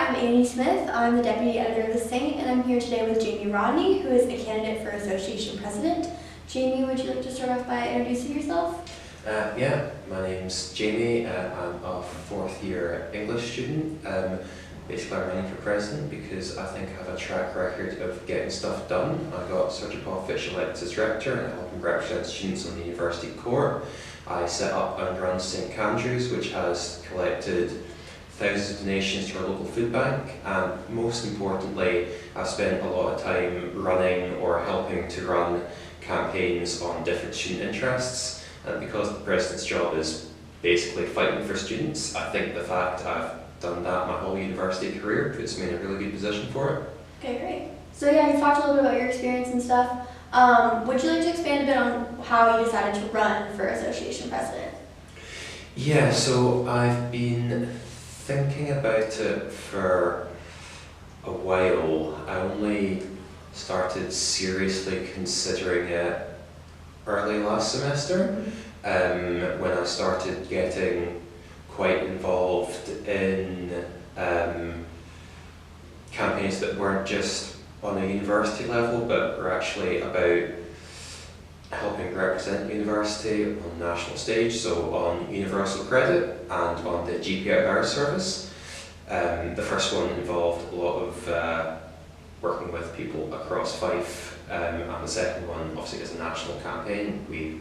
I'm Annie Smith. I'm the Deputy Editor of The Saint, and I'm here today with Jamie Rodney, who is a candidate for Association President. Jamie, would you like to start off by introducing yourself? Yeah, my name's Jamie. I'm a fourth year English student. Basically, I'm running for president because I think I have a track record of getting stuff done. I got Sergeant Paul Fitch elected as director and I help him represent students on the university court. I set up and run St Andrews, which has collected thousands of donations to our local food bank, and most importantly, I've spent a lot of time running or helping to run campaigns on different student interests. And because the president's job is basically fighting for students, I think the fact I've done that my whole university career puts me in a really good position for it. Okay, great. So yeah, you talked a little bit about your experience and stuff. Would you like to expand a bit on how you decided to run for Association President? Yeah, so I've been thinking about it for a while. I only started seriously considering it early last semester, when I started getting quite involved in campaigns that weren't just on a university level, but were actually about helping represent the university on the national stage, so on universal credit and on the GP out of hours service. The first one involved a lot of working with people across Fife, and the second one obviously is a national campaign. We've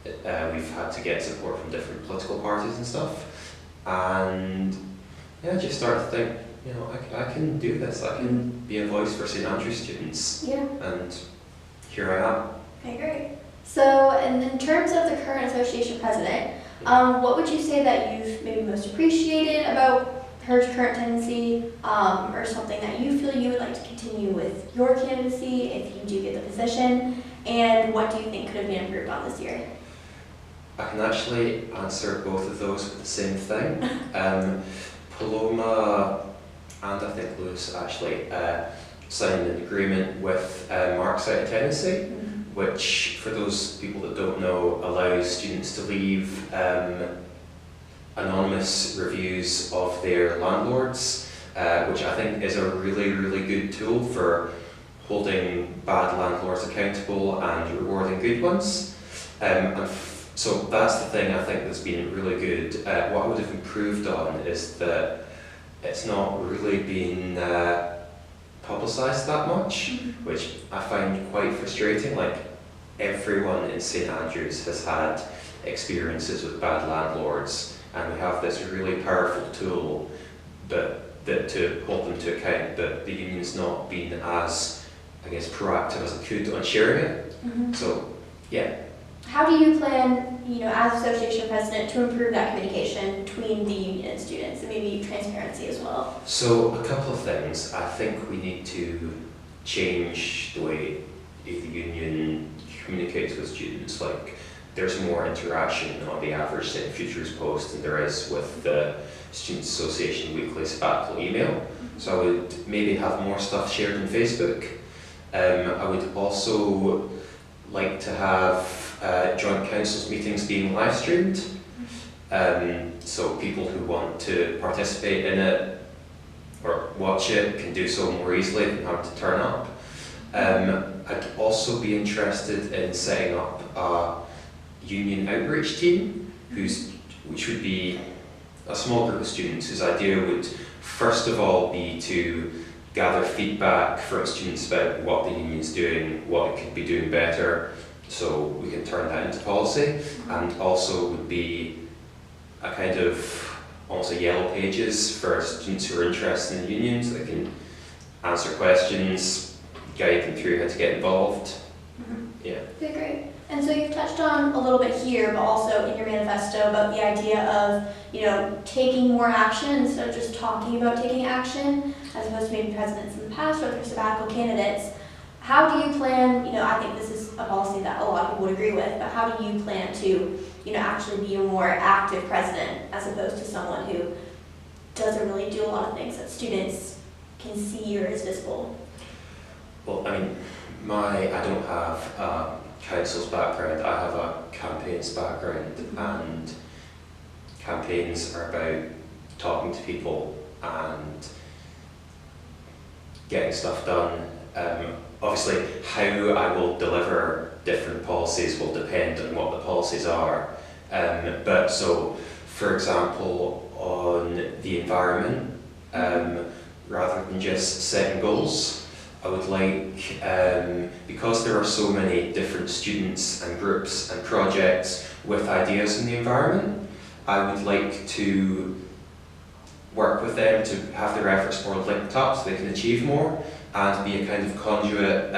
had to get support from different political parties and stuff, and yeah, just started to think, you know, I can do this. I can be a voice for St Andrews students. Yeah. And here I am. Okay, great. So, and in terms of the current association president, what would you say that you've maybe most appreciated about her current tendency, or something that you feel you would like to continue with your candidacy if you do get the position, and what do you think could have been improved on this year? I can actually answer both of those with the same thing. Paloma and I think Lewis actually signed an agreement with Mark's out of Tennessee, which, for those people that don't know, allows students to leave anonymous reviews of their landlords, which I think is a really, really good tool for holding bad landlords accountable and rewarding good ones. So that's the thing I think that's been really good. What I would have improved on is that it's not really been publicised that much, which I find quite frustrating. Like, everyone in St Andrews has had experiences with bad landlords, and we have this really powerful tool that to hold them to account, but the union's not been as, I guess, proactive as it could on sharing it. So, yeah. How do you plan, you know, as association president, to improve that communication between the union and students, and maybe transparency as well? So, a couple of things. I think we need to change the way the union communicates with students. Like, there's more interaction on the average St Futures post than there is with the Students Association weekly sabbatical email. So I would maybe have more stuff shared on Facebook. I would also like to have joint councils meetings being live streamed, so people who want to participate in it or watch it can do so more easily than have to turn up. I'd also be interested in setting up a union outreach team, which would be a small group of students whose idea would first of all be to gather feedback from students about what the union's doing, what it could be doing better, so we can turn that into policy, and also would be a kind of almost a yellow pages for students who are interested in the union, so they can answer questions, guide them through how to get involved. Yeah. Okay, great. And so you've touched on a little bit here, but also in your manifesto, about the idea of, you know, taking more action instead of just talking about taking action, as opposed to maybe presidents in the past or their sabbatical candidates. How do you plan, you know, I think this is a policy that a lot of people would agree with, but how do you plan to, you know, actually be a more active president as opposed to someone who doesn't really do a lot of things that students can see or is visible? Well, I mean, I don't have a council's background, I have a campaigns background, and campaigns are about talking to people and getting stuff done. Obviously, how I will deliver different policies will depend on what the policies are. But so, for example, on the environment, rather than just setting goals, I would like, because there are so many different students and groups and projects with ideas in the environment, I would like to work with them to have their efforts more linked up so they can achieve more, and be a kind of conduit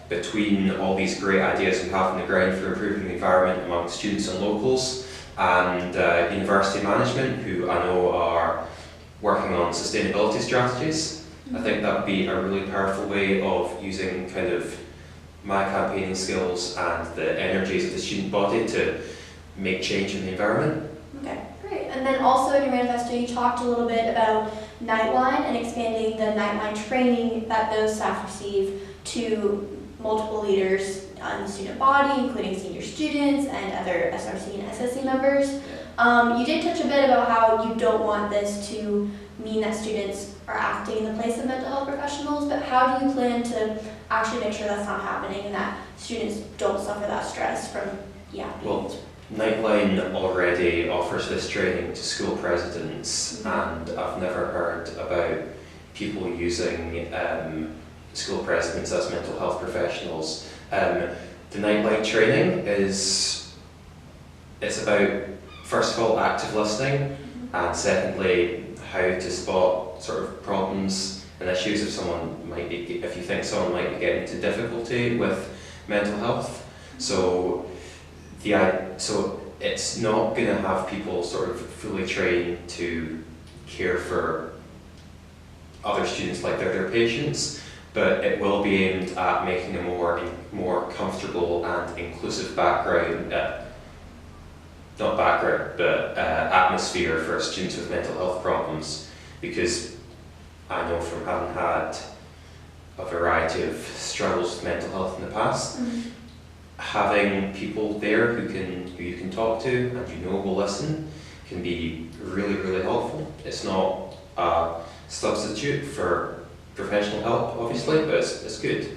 between all these great ideas we have on the ground for improving the environment among students and locals, and university management, who I know are working on sustainability strategies. I think that would be a really powerful way of using kind of my campaigning skills and the energies of the student body to make change in the environment. Okay, great. And then also in your manifesto, you talked a little bit about Nightline and expanding the Nightline training that those staff receive to multiple leaders on the student body, including senior students and other SRC and SSC members. You did touch a bit about how you don't want this to mean that students are acting in the place of mental health professionals, but how do you plan to actually make sure that's not happening and that students don't suffer that stress from, Well, Nightline already offers this training to school presidents, and I've never heard about people using school presidents as mental health professionals. The Nightline training it's about, first of all, active listening, and secondly, how to spot sort of problems and issues if you think someone might be getting into difficulty with mental health. So it's not going to have people sort of fully trained to care for other students like they're their patients, but it will be aimed at making a more comfortable and inclusive atmosphere for students with mental health problems, because I know from having had a variety of struggles with mental health in the past, having people there who you can talk to and will listen can be really, really helpful. It's not a substitute for professional help, obviously, but it's good.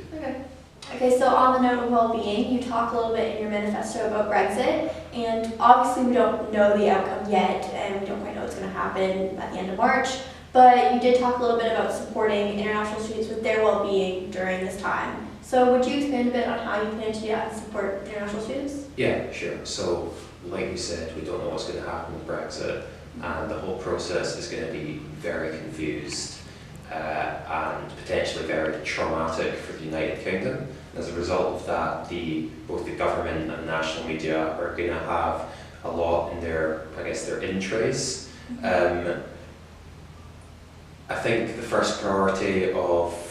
Okay, so on the note of well-being, you talk a little bit in your manifesto about Brexit, and obviously we don't know the outcome yet, and we don't quite know what's going to happen at the end of March, but you did talk a little bit about supporting international students with their well-being during this time. So would you expand a bit on how you plan to do that and support international students? Yeah, sure. So, like you said, we don't know what's going to happen with Brexit, and the whole process is going to be very confused and potentially very traumatic for the United Kingdom. As a result of that, both the government and national media are going to have a lot in their in trays. I think the first priority of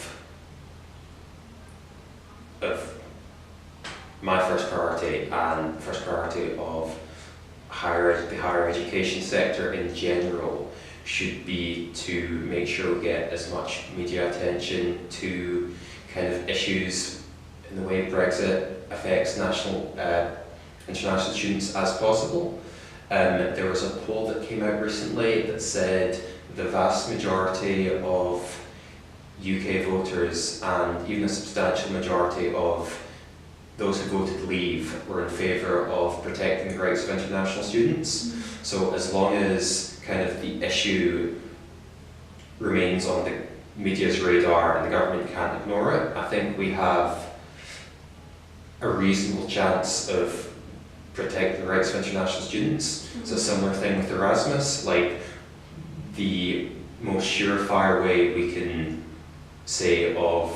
my first priority and the first priority of the higher education sector in general should be to make sure we get as much media attention to kind of issues in the way Brexit affects international students as possible. There was a poll that came out recently that said the vast majority of UK voters and even a substantial majority of those who voted leave were in favour of protecting the rights of international students. So as long as kind of the issue remains on the media's radar and the government can't ignore it, I think we have a reasonable chance of protecting the rights of international students. It's a similar thing with Erasmus. Like, the most surefire way we can say of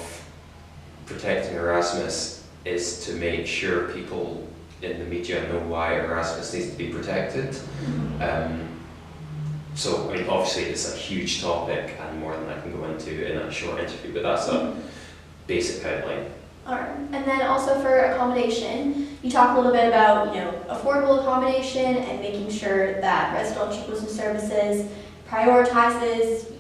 protecting Erasmus is to make sure people in the media know why Erasmus needs to be protected. So, I mean, obviously it's a huge topic and more than I can go into in a short interview, but that's a basic outline. Alright, and then also for accommodation, you talk a little bit about, affordable accommodation and making sure that residential inclusive services prioritizes,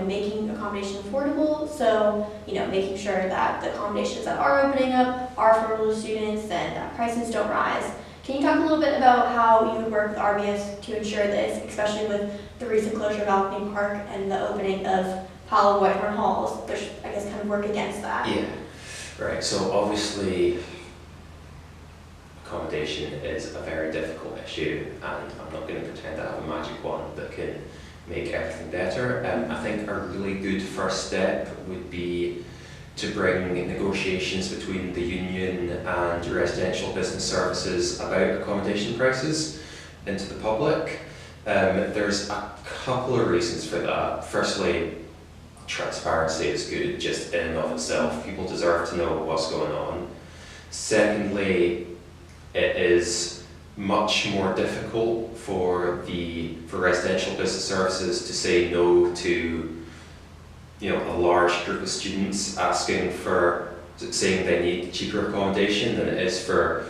making accommodation affordable. So, making sure that the accommodations that are opening up are affordable to students and that prices don't rise. Can you talk a little bit about how you would work with RBS to ensure this, especially with the recent closure of Alchemy Park and the opening of Powell and Whitehorn Halls? There's, I guess, kind of work against that? Yeah, right. So obviously, accommodation is a very difficult issue, and I'm not going to pretend I have a magic wand that can make everything better. I think a really good first step would be to bring negotiations between the union and residential business services about accommodation prices into the public. There's a couple of reasons for that. Firstly, transparency is good just in and of itself. People deserve to know what's going on. Secondly, it is much more difficult for residential business services to say no to a large group of students saying they need cheaper accommodation than it is for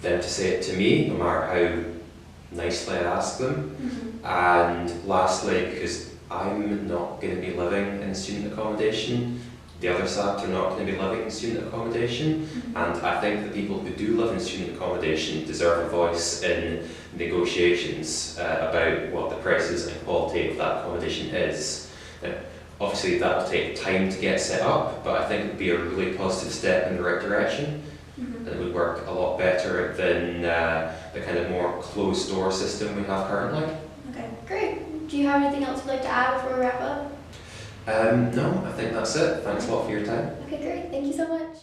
them to say it to me, no matter how nicely I ask them. Mm-hmm. And lastly, because I'm not going to be living in student accommodation, the other side are not going to be living in student accommodation, Mm-hmm. and I think the people who do live in student accommodation deserve a voice in negotiations about what the prices and quality of that accommodation is. Now, obviously that will take time to get set up, but I think it would be a really positive step in the right direction, Mm-hmm. and it would work a lot better than the kind of more closed door system we have currently. Okay, great. Do you have anything else you'd like to add before we wrap up? No, I think that's it. Thanks a lot for your time. Okay, great. Thank you so much.